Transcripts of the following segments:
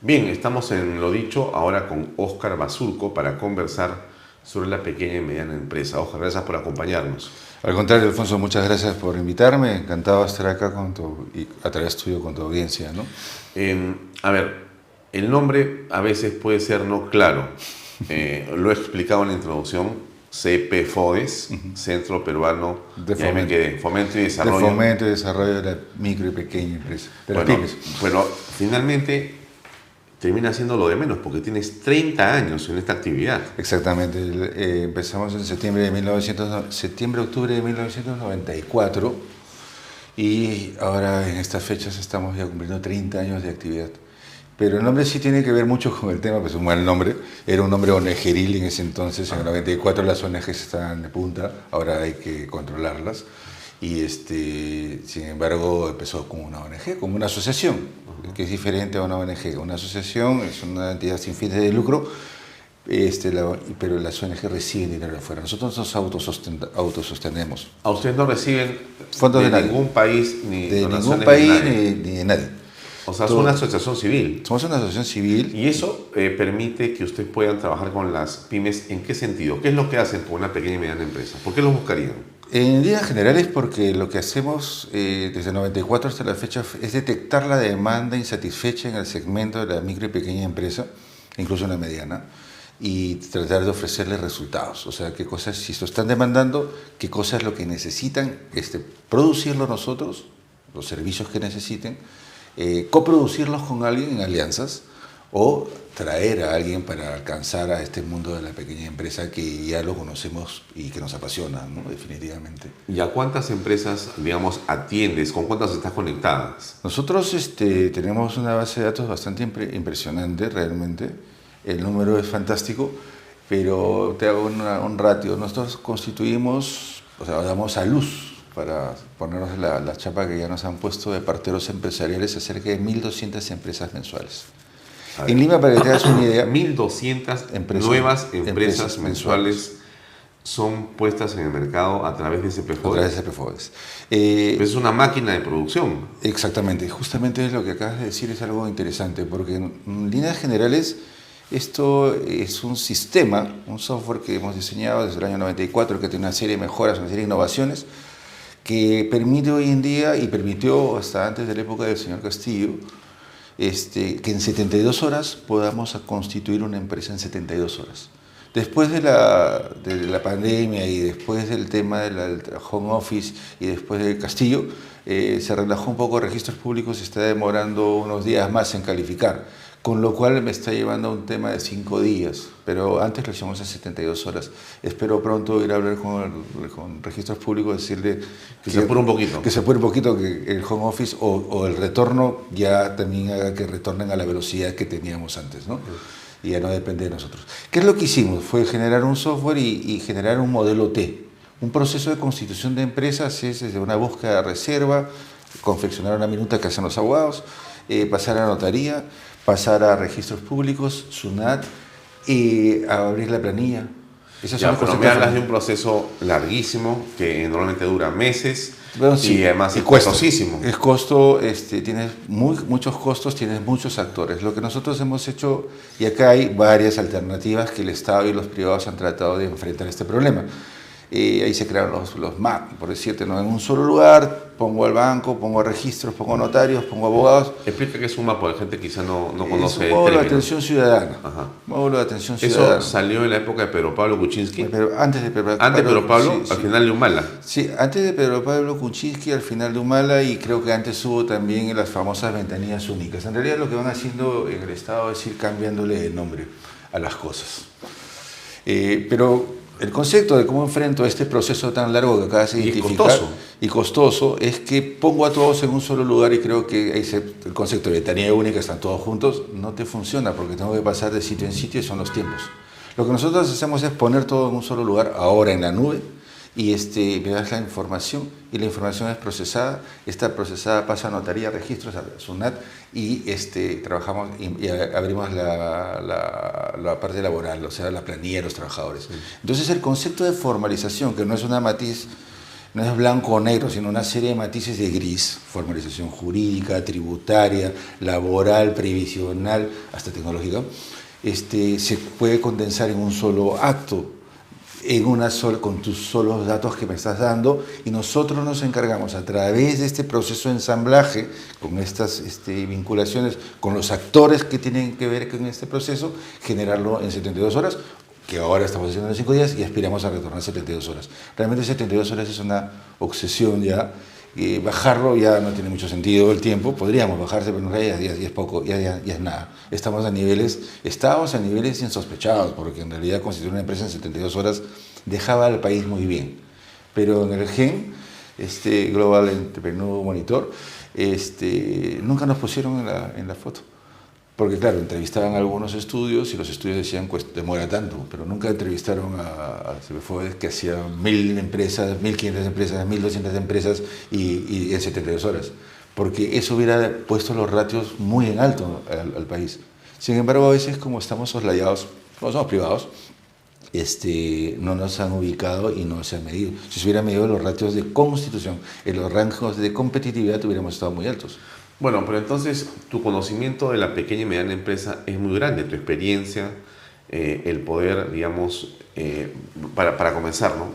Bien, estamos en Lo Dicho ahora con Óscar Basurco para conversar sobre la pequeña y mediana empresa. Óscar, gracias por acompañarnos. Al contrario, Alfonso, muchas gracias por invitarme. Encantado de estar acá y a través tuyo con tu audiencia, ¿no? A ver, el nombre a veces puede ser no claro. Lo he explicado en la introducción. CPFODES, Centro Peruano de y ahí me quedé, Fomento y Desarrollo. De Fomento y Desarrollo de la Micro y Pequeña Empresa. Bueno, finalmente termina siendo lo de menos porque tienes 30 años en esta actividad. Exactamente. Empezamos en septiembre-octubre de 1994 y ahora en estas fechas estamos ya cumpliendo 30 años de actividad. Pero el nombre sí tiene que ver mucho con el tema, pues es un mal nombre. Era un nombre ONGeril en ese entonces. En el 94 las ONGs estaban de punta, ahora hay que controlarlas. Y sin embargo empezó como una ONG, como una asociación, que es diferente a una ONG. Una asociación es una entidad sin fines de lucro, pero las ONG reciben dinero de afuera. Nosotros nos autosostenemos. ¿A ustedes no reciben fondos de ningún país ni de donaciones ningún país de nadie? ni de nadie? O sea, es una asociación civil. Somos una asociación civil. ¿Y eso permite que ustedes puedan trabajar con las pymes? ¿En qué sentido? ¿Qué es lo que hacen con una pequeña y mediana empresa? ¿Por qué los buscarían? En líneas generales, porque lo que hacemos desde el 94 hasta la fecha es detectar la demanda insatisfecha en el segmento de la micro y pequeña empresa, incluso una mediana, y tratar de ofrecerles resultados. O sea, qué cosas, si lo están demandando, qué cosas es lo que necesitan, producirlo nosotros, los servicios que necesiten, coproducirlos con alguien en alianzas o traer a alguien para alcanzar a este mundo de la pequeña empresa que ya lo conocemos y que nos apasiona, ¿no? Definitivamente. ¿Y a cuántas empresas, digamos, atiendes? ¿Con cuántas estás conectadas? Nosotros tenemos una base de datos bastante impresionante realmente. El número es fantástico, pero te hago un ratio. Nosotros constituimos, o sea, damos a luz, para ponernos la chapa que ya nos han puesto de parteros empresariales, a cerca de 1.200 empresas mensuales. En Lima, para que te hagas una idea, 1.200 nuevas empresas mensuales son puestas en el mercado a través de CPFODES. A través de CPFODES. Es una máquina de producción. Exactamente. Justamente lo que acabas de decir es algo interesante, porque en líneas generales esto es un sistema, un software que hemos diseñado desde el año 94, que tiene una serie de mejoras, una serie de innovaciones, que permite hoy en día, y permitió hasta antes de la época del señor Castillo, que en 72 horas podamos constituir una empresa en 72 horas. Después de la pandemia y después del tema del home office y después del Castillo, se relajó un poco registros públicos y está demorando unos días más en calificar, con lo cual me está llevando a un tema de 5 días, pero antes lo hicimos en 72 horas. Espero pronto ir a hablar con registros públicos, decirle que se apure un poquito. Que se apure un poquito, que el home office o el retorno ya también haga que retornen a la velocidad que teníamos antes, ¿no? Y ya no depende de nosotros. ¿Qué es lo que hicimos? Fue generar un software y generar un modelo T. Un proceso de constitución de empresas es desde una búsqueda de reserva, confeccionar una minuta que hacen los abogados, pasar a notaría, pasar a registros públicos, SUNAT, y a abrir la planilla. Pero me hablas de un proceso larguísimo que normalmente dura meses. Bueno, sí, y además es costosísimo. Es costo, tienes muchos costos, tienes muchos actores. Lo que nosotros hemos hecho, y acá hay varias alternativas que el Estado y los privados han tratado de enfrentar este problema. Ahí se crearon los MAP, por decirte, ¿no? En un solo lugar, pongo al banco, pongo registros, pongo notarios, pongo abogados. Explica qué es un MAP, porque la gente quizá no conoce. Es un módulo de atención ciudadana. Ajá. Módulo de atención ciudadana. Eso salió en la época de Pedro Pablo Kuczynski. Pero antes de Pedro Pablo, sí, al final de Humala. Sí, antes de Pedro Pablo Kuczynski, al final de Humala, y creo que antes hubo también las famosas ventanillas únicas. En realidad lo que van haciendo en el Estado es ir cambiándole el nombre a las cosas. Pero el concepto de cómo enfrento este proceso tan largo que acabas de identificar y costoso es que pongo a todos en un solo lugar, y creo que el concepto de ventanilla única, están todos juntos, no te funciona porque tengo que pasar de sitio en sitio y son los tiempos. Lo que nosotros hacemos es poner todo en un solo lugar, ahora en la nube, y me das la información, y la información es procesada. Esta procesada pasa a notaría, registros, a SUNAT, y trabajamos y abrimos la parte laboral, o sea, la planilla de los trabajadores. Entonces el concepto de formalización, que no es una matiz no es blanco o negro, sino una serie de matices de gris, formalización jurídica, tributaria, laboral, previsional, hasta tecnológica, se puede condensar en un solo acto, con tus solos datos que me estás dando, y nosotros nos encargamos a través de este proceso de ensamblaje, con estas vinculaciones con los actores que tienen que ver con este proceso, generarlo en 72 horas, que ahora estamos haciendo en 5 días y aspiramos a retornar a 72 horas. Realmente 72 horas es una obsesión ya, y bajarlo ya no tiene mucho sentido el tiempo, podríamos bajarse, pero en realidad ya es poco, ya es nada. Estábamos a niveles insospechados, porque en realidad constituir una empresa en 72 horas dejaba al país muy bien. Pero en el GEM, Global Entrepreneur Monitor, nunca nos pusieron en la foto. Porque claro, entrevistaban algunos estudios y los estudios decían que demora tanto, pero nunca entrevistaron a CPFODES que hacía 1000 empresas, 1500 empresas, 1200 empresas y en 72 horas. Porque eso hubiera puesto los ratios muy en alto al país. Sin embargo, a veces como estamos soslayados, como somos privados, no nos han ubicado y no se han medido. Si se hubieran medido los ratios de constitución, en los rangos de competitividad hubiéramos estado muy altos. Bueno, pero entonces tu conocimiento de la pequeña y mediana empresa es muy grande, tu experiencia, el poder, digamos, para comenzar, ¿no?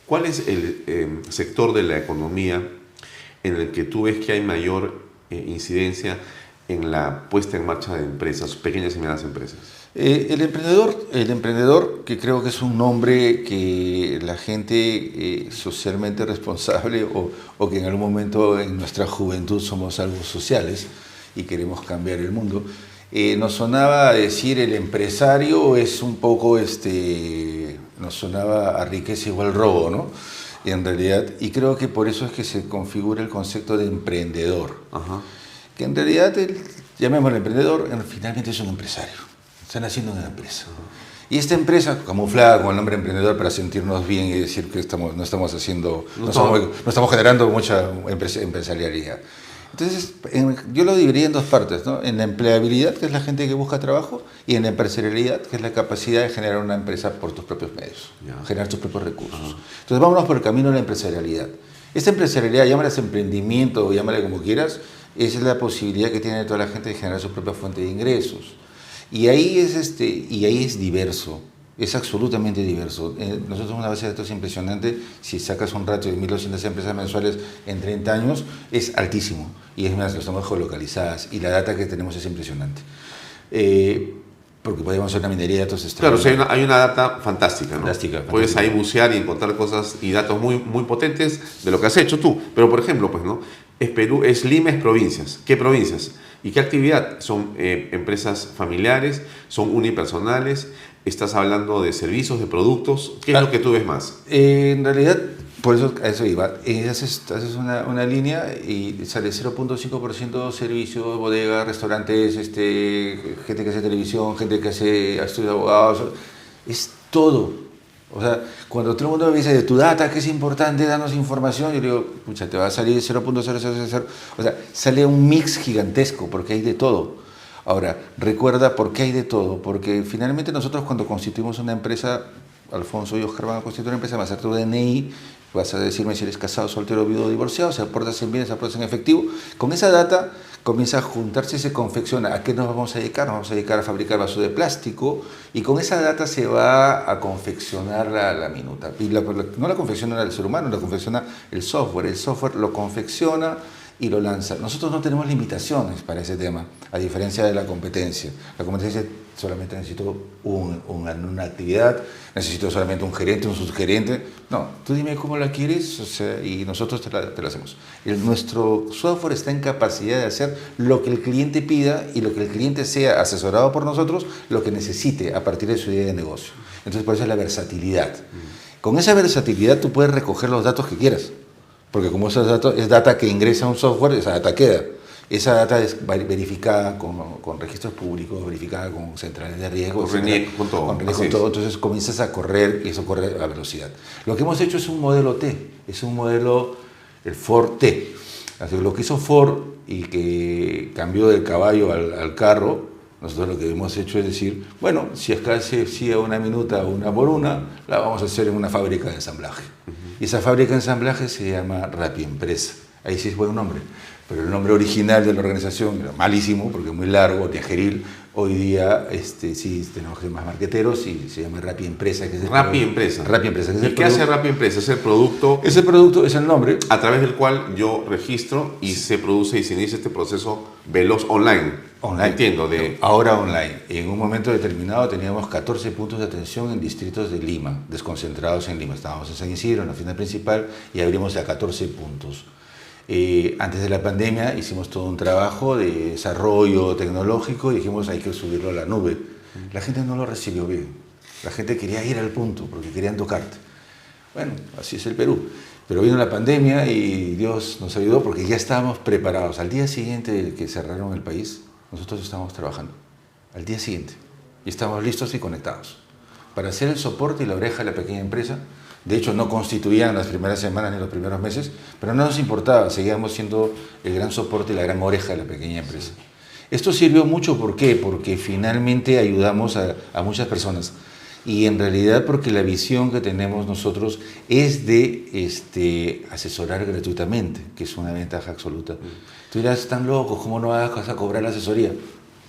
¿Cuál es el sector de la economía en el que tú ves que hay mayor incidencia en la puesta en marcha de empresas, pequeñas y medianas empresas? El emprendedor, que creo que es un nombre que la gente socialmente responsable o que en algún momento en nuestra juventud somos algo sociales y queremos cambiar el mundo, nos sonaba decir el empresario es un poco, nos sonaba a riqueza igual robo, ¿no? En realidad, y creo que por eso es que se configura el concepto de emprendedor. Ajá. Que en realidad, llamémoslo emprendedor, finalmente es un empresario. Están haciendo una empresa. Y esta empresa, camuflada con el nombre emprendedor para sentirnos bien y decir que no estamos generando mucha empresarialidad. Entonces, yo lo dividiría en dos partes, ¿no? En la empleabilidad, que es la gente que busca trabajo, y en la empresarialidad, que es la capacidad de generar una empresa por tus propios medios, generar tus propios recursos. Entonces, vámonos por el camino de la empresarialidad. Esta empresarialidad, llámala emprendimiento o llámala como quieras, esa es la posibilidad que tiene toda la gente de generar su propia fuente de ingresos. Y ahí es diverso, es absolutamente diverso. Nosotros una base de datos impresionante, si sacas un ratio de 1200 empresas mensuales en 30 años, es altísimo. Y es más, lo estamos geolocalizadas y la data que tenemos es impresionante. Porque podemos hacer una minería de datos Claro, o sea, hay una data fantástica, ¿no? Fantástica. Puedes ahí bucear y encontrar cosas y datos muy, muy potentes de lo que has hecho tú. Pero, por ejemplo, pues, ¿no? Es Perú, es Lima, es provincias. ¿Qué provincias? ¿Y qué actividad? ¿Son empresas familiares? ¿Son unipersonales? ¿Estás hablando de servicios, de productos? ¿Qué es lo que tú ves más? En realidad, por eso a eso iba. Haces una línea y sale 0.5% servicios, bodegas, restaurantes, gente que hace televisión, gente que hace estudios de abogados. Es todo. O sea, cuando todo el mundo me dice de tu data, que es importante, danos información, yo digo, pucha, te va a salir 0.000. O sea, sale un mix gigantesco porque hay de todo. Ahora, recuerda por qué hay de todo. Porque finalmente nosotros cuando constituimos una empresa, Alfonso y Oscar van a constituir una empresa, vas a hacer tu DNI, vas a decirme si eres casado, soltero, viudo o divorciado, si aportas en bienes, aportas en efectivo. Con esa data comienza a juntarse y se confecciona. ¿A qué nos vamos a dedicar? Nos vamos a dedicar a fabricar vasos de plástico y con esa data se va a confeccionar la minuta. Y no la confecciona el ser humano, la confecciona el software. El software lo confecciona y lo lanza. Nosotros no tenemos limitaciones para ese tema, a diferencia de la competencia. La competencia solamente necesito una actividad, necesito solamente un gerente, un subgerente. No, tú dime cómo la quieres, o sea, y nosotros te la hacemos. Nuestro software está en capacidad de hacer lo que el cliente pida y lo que el cliente sea asesorado por nosotros, lo que necesite a partir de su idea de negocio. Entonces, por eso es la versatilidad. Con esa versatilidad tú puedes recoger los datos que quieras. Porque como esos datos es data que ingresa a un software, esa data queda. Esa data es verificada con registros públicos, verificada con centrales de riesgo, con RENIEC, con todo. Entonces comienzas a correr y eso corre a velocidad. Lo que hemos hecho es un modelo T, es un modelo, el Ford T. Así que lo que hizo Ford y que cambió del caballo al carro, nosotros lo que hemos hecho es decir, bueno, si acá se hacía una minuta una por una, la vamos a hacer en una fábrica de ensamblaje. Y esa fábrica de ensamblaje se llama Rappi Empresa. Ahí sí es buen nombre. Pero el nombre original de la organización era malísimo, porque es muy largo, viajeril. Hoy día sí tenemos que ser más marqueteros y se llama Rappi Empresa. Que es Rappi Empresa. Rappi Empresa. ¿Y qué hace Rappi Empresa? Es el producto... Ese producto es el nombre. A través del cual yo registro y se produce y se inicia este proceso veloz online. Online. Entiendo. Ahora online. En un momento determinado teníamos 14 puntos de atención en distritos de Lima, desconcentrados en Lima. Estábamos en San Isidro, en la oficina principal, y abrimos a 14 puntos. Antes de la pandemia hicimos todo un trabajo de desarrollo tecnológico y dijimos hay que subirlo a la nube. La gente no lo recibió bien. La gente quería ir al punto porque querían tocarte. Bueno, así es el Perú. Pero vino la pandemia y Dios nos ayudó porque ya estábamos preparados. Al día siguiente de que cerraron el país, nosotros estábamos trabajando. Al día siguiente. Y estábamos listos y conectados para hacer el soporte y la oreja de la pequeña empresa. De hecho, no constituían las primeras semanas ni los primeros meses, pero no nos importaba, seguíamos siendo el gran soporte y la gran oreja de la pequeña empresa. Esto sirvió mucho, ¿por qué? Porque finalmente ayudamos a muchas personas. Y en realidad porque la visión que tenemos nosotros es de asesorar gratuitamente, que es una ventaja absoluta. Tú dirás, están locos, ¿cómo no vas a cobrar la asesoría?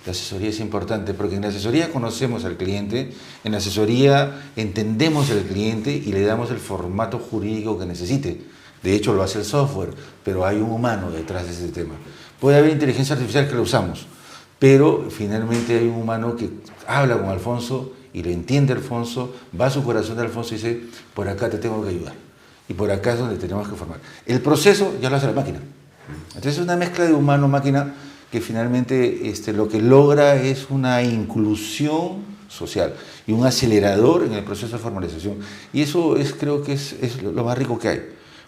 La asesoría es importante porque en la asesoría conocemos al cliente, en la asesoría entendemos al cliente y le damos el formato jurídico que necesite. De hecho lo hace el software, pero hay un humano detrás de ese tema. Puede haber inteligencia artificial que lo usamos, pero finalmente hay un humano que habla con Alfonso y le entiende a Alfonso, va a su corazón de Alfonso y dice, por acá te tengo que ayudar. Y por acá es donde tenemos que formar. El proceso ya lo hace la máquina. Entonces es una mezcla de humano-máquina que finalmente lo que logra es una inclusión social y un acelerador en el proceso de formalización. Y eso creo que es lo más rico que hay,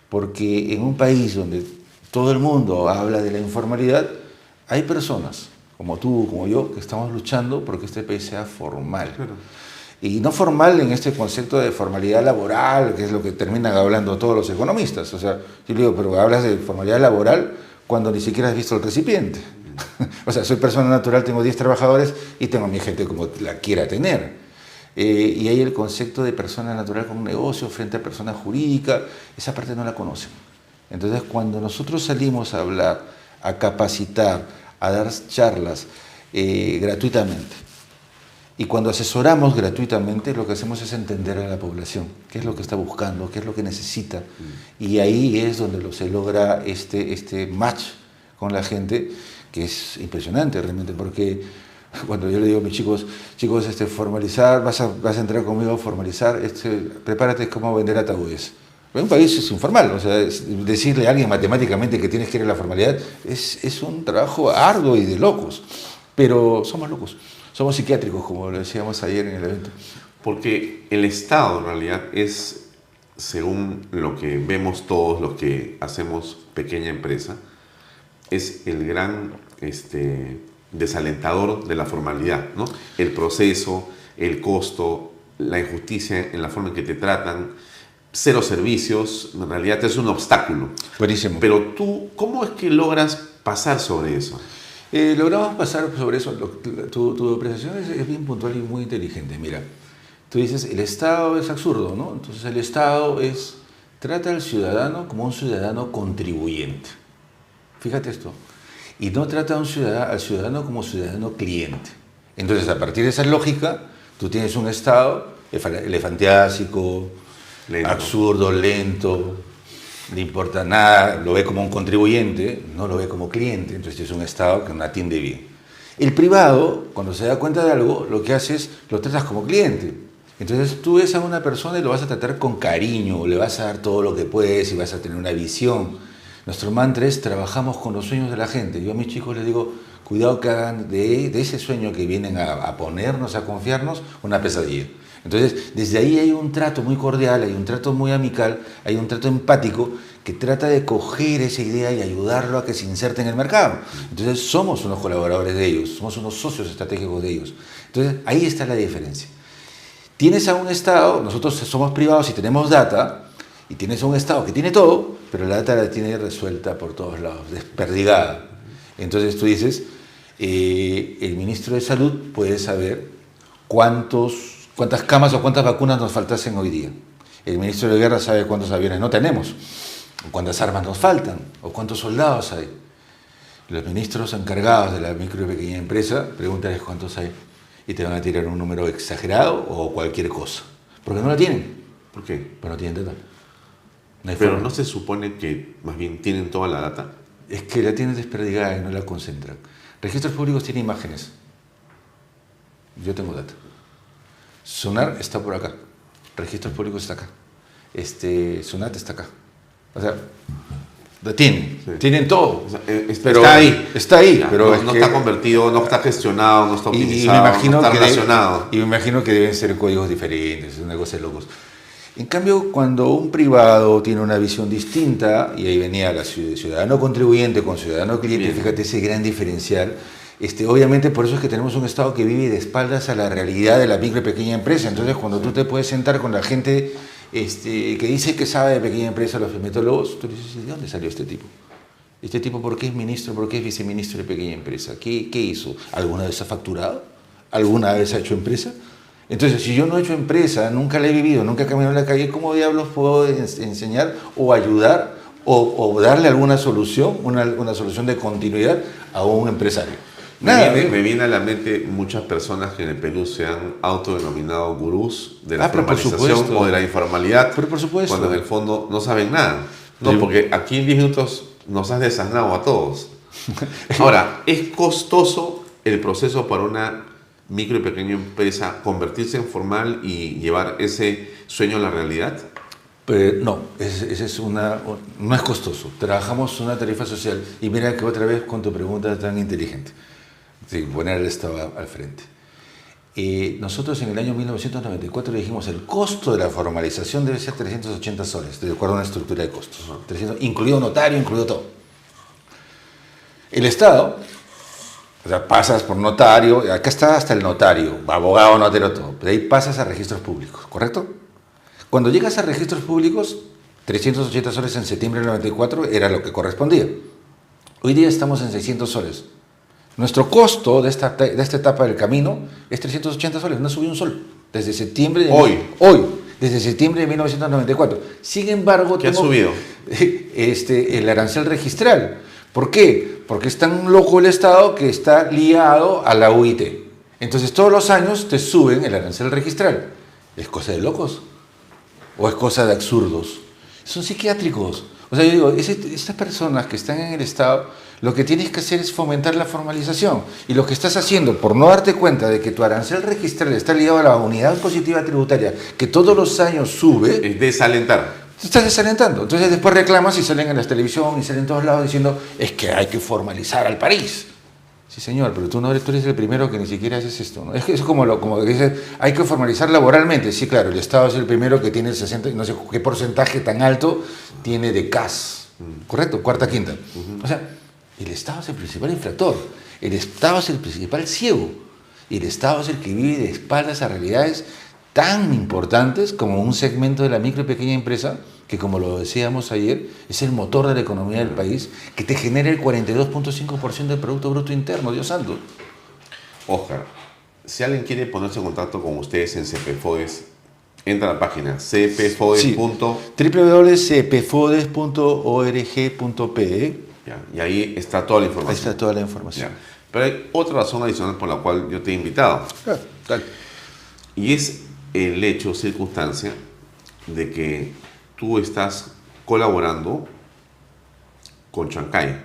porque en un país donde todo el mundo habla de la informalidad, hay personas como tú, como yo, que estamos luchando porque este país sea formal. Claro. Y no formal en este concepto de formalidad laboral, que es lo que terminan hablando todos los economistas. O sea, yo digo, pero hablas de formalidad laboral cuando ni siquiera has visto el recipiente. O sea, soy persona natural, tengo 10 trabajadores y tengo a mi gente como la quiera tener. Y hay el concepto de persona natural con un negocio frente a persona jurídica, esa parte no la conocen. Entonces, cuando nosotros salimos a hablar, a capacitar, a dar charlas gratuitamente, y cuando asesoramos gratuitamente, lo que hacemos es entender a la población, qué es lo que está buscando, qué es lo que necesita, y ahí es donde se logra este match con la gente, que es impresionante realmente, porque cuando yo le digo a mis chicos, formalizar, vas a entrar conmigo a formalizar, prepárate cómo vender ataúdes. En un país es informal, o sea, decirle a alguien matemáticamente que tienes que ir a la formalidad es un trabajo arduo y de locos, pero somos locos, somos psiquiátricos, como lo decíamos ayer en el evento. Porque el Estado en realidad es, según lo que vemos todos los que hacemos pequeña empresa, es el gran desalentador de la formalidad, ¿no? El proceso, el costo, la injusticia en la forma en que te tratan, cero servicios, en realidad es un obstáculo. Buenísimo. Pero tú, ¿cómo es que logras pasar sobre eso? Logramos pasar sobre eso. Tu apreciación es bien puntual y muy inteligente. Mira, tú dices, el Estado es absurdo, ¿no? Entonces el Estado trata al ciudadano como un ciudadano contribuyente. Fíjate esto. Y no trata al ciudadano como ciudadano cliente. Entonces, a partir de esa lógica, tú tienes un Estado elefantiásico, absurdo, lento, no le importa nada, lo ve como un contribuyente, no lo ve como cliente, entonces es un Estado que no atiende bien. El privado, cuando se da cuenta de algo, lo que hace es, lo tratas como cliente. Entonces tú ves a una persona y lo vas a tratar con cariño, le vas a dar todo lo que puedes y vas a tener una visión. Nuestro mantra es, trabajamos con los sueños de la gente. Yo a mis chicos les digo, cuidado que hagan de ese sueño que vienen a ponernos, a confiarnos, una pesadilla. Entonces, desde ahí hay un trato muy cordial, hay un trato muy amical, hay un trato empático que trata de coger esa idea y ayudarlo a que se inserte en el mercado. Entonces, somos unos colaboradores de ellos, somos unos socios estratégicos de ellos. Entonces, ahí está la diferencia. Tienes a un Estado, nosotros somos privados y tenemos data, y tienes a un Estado que tiene todo, pero la data la tiene resuelta por todos lados, desperdigada. Entonces tú dices, el ministro de Salud puede saber cuántas camas o cuántas vacunas nos faltasen hoy día. El ministro de Guerra sabe cuántos aviones no tenemos, o cuántas armas nos faltan, o cuántos soldados hay. Los ministros encargados de la micro y pequeña empresa, pregúntales cuántos hay y te van a tirar un número exagerado o cualquier cosa. Porque no la tienen. ¿Por qué? Pero no tienen data. No hay Pero forma. ¿no se supone que más bien tienen toda la data? Es que la tienen desperdigada y no la concentran. Registros públicos tienen imágenes. Yo tengo data. Sonar está por acá. Registros públicos está acá. Sonat está acá. O sea, la tienen. Sí. Tienen todo. O sea, pero está ahí. Está ahí, Ya, pero no está convertido, no está gestionado, no está y optimizado, me imagino no está que relacionado. y me imagino que deben ser códigos diferentes, es una cosa de locos. En cambio, cuando un privado tiene una visión distinta, y ahí venía la ciudadano contribuyente con ciudadano cliente, Bien. fíjate ese gran diferencial. Obviamente por eso es que tenemos un Estado que vive de espaldas a la realidad de la micro y pequeña empresa. Entonces, cuando tú te puedes sentar con la gente que dice que sabe de pequeña empresa, los metólogos, tú dices, ¿de dónde salió este tipo? ¿Este tipo por qué es ministro, por qué es viceministro de pequeña empresa? ¿Qué hizo? ¿Alguna vez ha facturado? ¿Alguna vez ha hecho empresa? Entonces, si yo no he hecho empresa, nunca la he vivido, nunca he caminado en la calle, ¿cómo diablos puedo enseñar o ayudar o darle alguna solución, una solución de continuidad a un empresario? Nada. Me viene a la mente muchas personas que en el Perú se han autodenominado gurús de la Pero por formalización supuesto. o de la informalidad, Pero por supuesto. cuando en el fondo no saben nada. No, Sí. porque aquí en 10 minutos nos has desasnado a todos. Ahora, ¿es costoso el proceso para una micro y pequeña empresa convertirse en formal y llevar ese sueño a la realidad? Pero no, no es costoso. Trabajamos una tarifa social y mira que otra vez con tu pregunta tan inteligente, sin poner el Estado al frente. Nosotros en el año 1994 dijimos el costo de la formalización debe ser 380 soles, de acuerdo a una estructura de costos, 300, incluido notario, incluido todo. El Estado, o sea, pasas por notario, acá está hasta el notario, abogado, notero, todo, de ahí pasas a registros públicos, ¿correcto? Cuando llegas a registros públicos, 380 soles en septiembre del 94 era lo que correspondía. Hoy día estamos en 600 soles. Nuestro costo de esta etapa del camino es 380 soles, no subió un sol. Desde septiembre de... Hoy, desde septiembre de 1994. Sin embargo... ¿Qué ha subido? El arancel registral. ¿Por qué? Porque es tan loco el Estado que está liado a la UIT. Entonces todos los años te suben el arancel registral. ¿Es cosa de locos? ¿O es cosa de absurdos? Son psiquiátricos. O sea, yo digo, estas personas que están en el Estado, lo que tienes que hacer es fomentar la formalización. Y lo que estás haciendo, por no darte cuenta de que tu arancel registral está ligado a la unidad impositiva tributaria, que todos los años sube, Es desalentar. te estás desalentando. Entonces después reclamas y salen en la televisión y salen en todos lados diciendo, es que hay que formalizar al país. Sí, señor, pero tú eres el primero que ni siquiera haces esto, ¿no? Es que es como que dice, hay que formalizar laboralmente. Sí, claro, el Estado es el primero que tiene el 60, no sé qué porcentaje tan alto tiene de CAS, ¿correcto? Cuarta, quinta. O sea, el Estado es el principal infractor, el Estado es el principal ciego, y el Estado es el que vive de espaldas a realidades tan importantes como un segmento de la micro y pequeña empresa, que como lo decíamos ayer, es el motor de la economía del país, que te genera el 42.5% del Producto Bruto Interno, Dios santo. Oscar, si alguien quiere ponerse en contacto con ustedes en CPFODES, entra a la página cpfodes. Sí, www.cpfodes.org.pe. Ya, y ahí está toda la Ahí información. está toda la información. Ya. Pero hay otra razón adicional por la cual yo te he invitado. Claro, dale. Y es el hecho, circunstancia, de que tú estás colaborando con Chancay.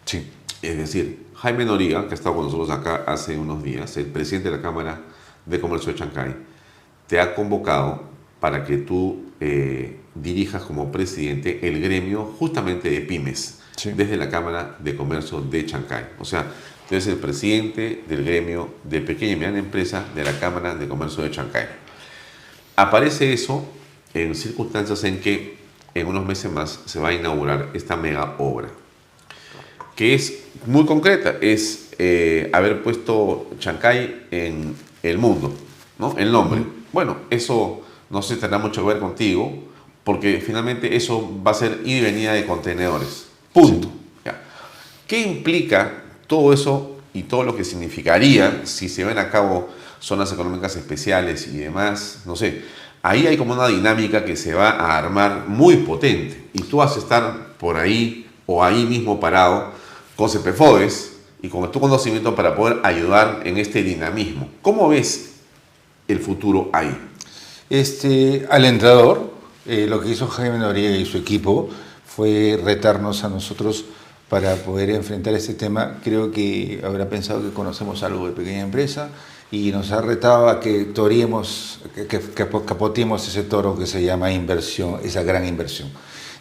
Sí. Es decir, Jaime Noriga, que ha estado con nosotros acá hace unos días, el presidente de la Cámara de Comercio de Chancay, te ha convocado para que tú dirijas como presidente el gremio justamente de pymes, Sí. desde la Cámara de Comercio de Chancay. O sea, tú eres el presidente del gremio de pequeña y mediana empresa de la Cámara de Comercio de Chancay. Aparece eso en circunstancias en que en unos meses más se va a inaugurar esta mega obra, que es muy concreta, es haber puesto Chancay en el mundo, ¿no? El nombre. Bueno, eso no se tendrá mucho que ver contigo, porque finalmente eso va a ser ida y venida de contenedores. Punto. Sí. Ya. ¿Qué implica todo eso y todo lo que significaría si se ven a cabo zonas económicas especiales y demás? No sé, ahí hay como una dinámica que se va a armar muy potente. Y tú vas a estar por ahí o ahí mismo parado con CEPEFODES y con tu conocimiento para poder ayudar en este dinamismo. ¿Cómo ves el futuro ahí? Alentador. Lo que hizo Jaime Noriega y su equipo fue retarnos a nosotros para poder enfrentar este tema. Creo que habrá pensado que conocemos algo de pequeña empresa y nos ha retado a que toreemos, que capoteemos ese toro que se llama inversión, esa gran inversión.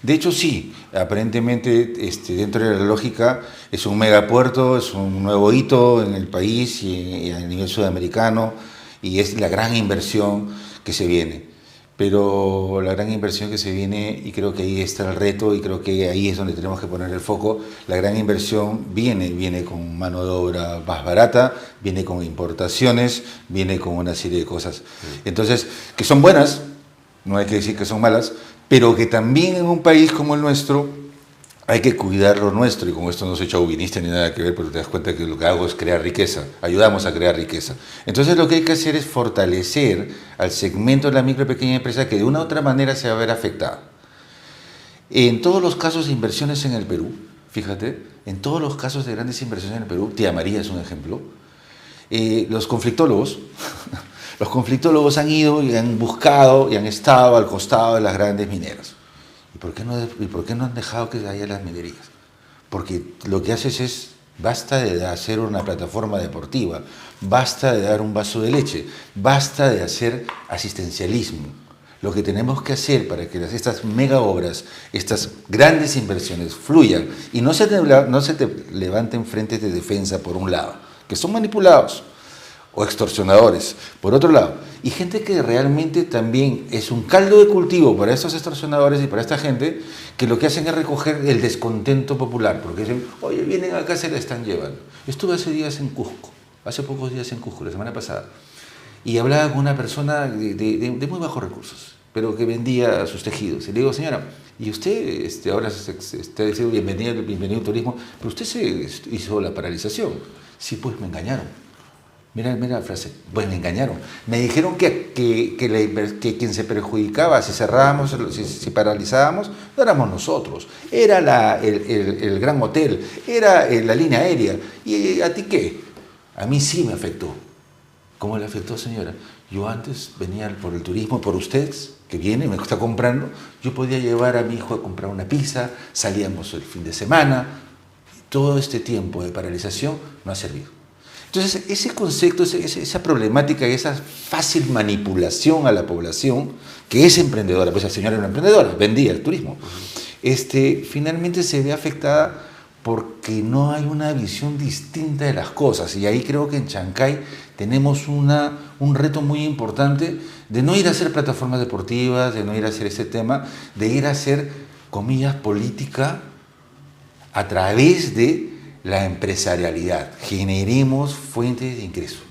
De hecho, sí, aparentemente dentro de la lógica es un megapuerto, es un nuevo hito en el país y a nivel sudamericano, y es la gran inversión que se viene. Pero la gran inversión que se viene, y creo que ahí está el reto, y creo que ahí es donde tenemos que poner el foco, la gran inversión viene con mano de obra más barata, viene con importaciones, viene con una serie de cosas. Entonces, que son buenas, no hay que decir que son malas, pero que también en un país como el nuestro hay que cuidar lo nuestro, y con esto no soy chauvinista ni nada que ver, pero te das cuenta que lo que hago es crear riqueza, ayudamos a crear riqueza. Entonces lo que hay que hacer es fortalecer al segmento de la micro y pequeña empresa que de una u otra manera se va a ver afectada. En todos los casos de inversiones en el Perú, fíjate, en todos los casos de grandes inversiones en el Perú, Tía María es un ejemplo, los conflictólogos han ido y han buscado y han estado al costado de las grandes mineras. ¿Y por qué no han dejado que haya las minerías? Porque lo que haces es, basta de hacer una plataforma deportiva, basta de dar un vaso de leche, basta de hacer asistencialismo. Lo que tenemos que hacer para que estas mega obras, estas grandes inversiones fluyan y no se te levanten frentes de defensa por un lado, que son manipulados, o extorsionadores, por otro lado, y gente que realmente también es un caldo de cultivo para estos extorsionadores y para esta gente, que lo que hacen es recoger el descontento popular, porque dicen, oye, vienen acá, se la están llevando. Estuve hace pocos días en Cusco, la semana pasada, y hablaba con una persona de muy bajos recursos, pero que vendía sus tejidos, y le digo, señora, y usted ahora está diciendo bienvenido al turismo, pero usted se hizo la paralización. Sí, pues me engañaron. Mira la frase, pues me engañaron. Me dijeron que quien se perjudicaba si cerrábamos, si paralizábamos, no éramos nosotros. Era el gran hotel, era la línea aérea. ¿Y a ti qué? A mí sí me afectó. ¿Cómo le afectó, señora? Yo antes venía por el turismo, por ustedes, que viene y me está comprando. Yo podía llevar a mi hijo a comprar una pizza, salíamos el fin de semana. Todo este tiempo de paralización no ha servido. Entonces, ese concepto, esa problemática y esa fácil manipulación a la población, que es emprendedora, pues la señora era una emprendedora, vendía el turismo, finalmente se ve afectada porque no hay una visión distinta de las cosas. Y ahí creo que en Chancay tenemos un reto muy importante de no ir a hacer plataformas deportivas, de no ir a hacer ese tema, de ir a hacer, comillas, política a través de la empresarialidad. Generemos fuentes de ingreso,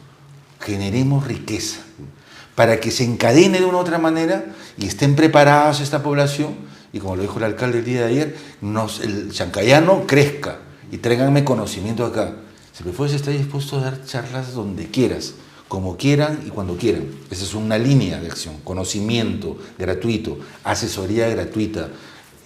generemos riqueza, para que se encadene de una u otra manera y estén preparados esta población, y como lo dijo el alcalde el día de ayer, el chancayano crezca y tráiganme conocimiento acá. CEPEFODES está dispuesto a dar charlas donde quieras, como quieran y cuando quieran. Esa es una línea de acción, conocimiento gratuito, asesoría gratuita,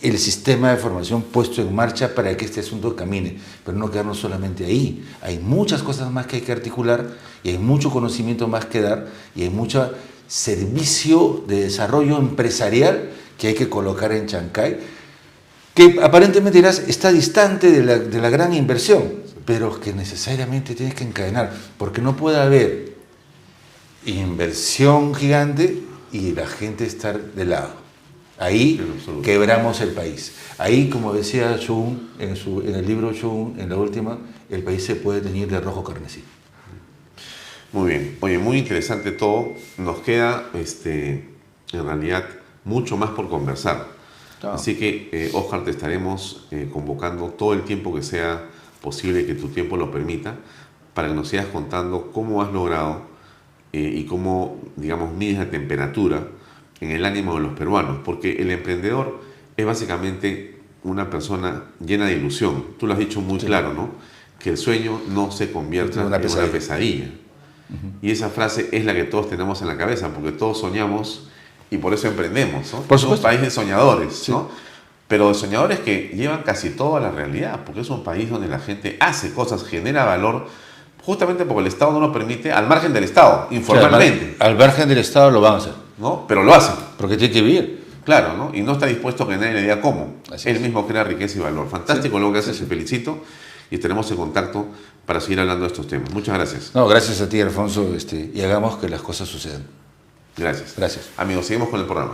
el sistema de formación puesto en marcha para que este asunto camine, pero no quedarnos solamente ahí. Hay muchas cosas más que hay que articular y hay mucho conocimiento más que dar y hay mucho servicio de desarrollo empresarial que hay que colocar en Chancay, que aparentemente dirás está distante de la gran inversión, pero que necesariamente tienes que encadenar, porque no puede haber inversión gigante y la gente estar de lado. Ahí quebramos el país. Ahí, como decía Shun en el libro Shun, en la última, el país se puede teñir de rojo carmesí. Muy bien. Oye, muy interesante todo. Nos queda, en realidad, mucho más por conversar. Así que, Óscar, te estaremos convocando todo el tiempo que sea posible, que tu tiempo lo permita, para que nos sigas contando cómo has logrado y cómo, digamos, mides la temperatura en el ánimo de los peruanos, porque el emprendedor es básicamente una persona llena de ilusión. Tú lo has dicho muy claro, ¿no? Que el sueño no se convierta en una pesadilla. Y esa frase es la que todos tenemos en la cabeza, porque todos soñamos y por eso emprendemos, ¿no? Por es un supuesto. país de soñadores, Sí. ¿no? Pero de soñadores que llevan casi todo a la realidad, porque es un país donde la gente hace cosas, genera valor, justamente porque el Estado no lo permite, al margen del Estado, informalmente, Al margen del Estado lo van a hacer, ¿no? Pero lo hacen. porque tiene que vivir. Claro, ¿no? Y no está dispuesto a que nadie le diga cómo. Así Él es. mismo crea riqueza y valor. Fantástico lo que haces, te felicito. Y estaremos en contacto para seguir hablando de estos temas. Muchas gracias. No, gracias a ti, Alfonso, y hagamos que las cosas sucedan. Gracias. Gracias. Amigos, seguimos con el programa.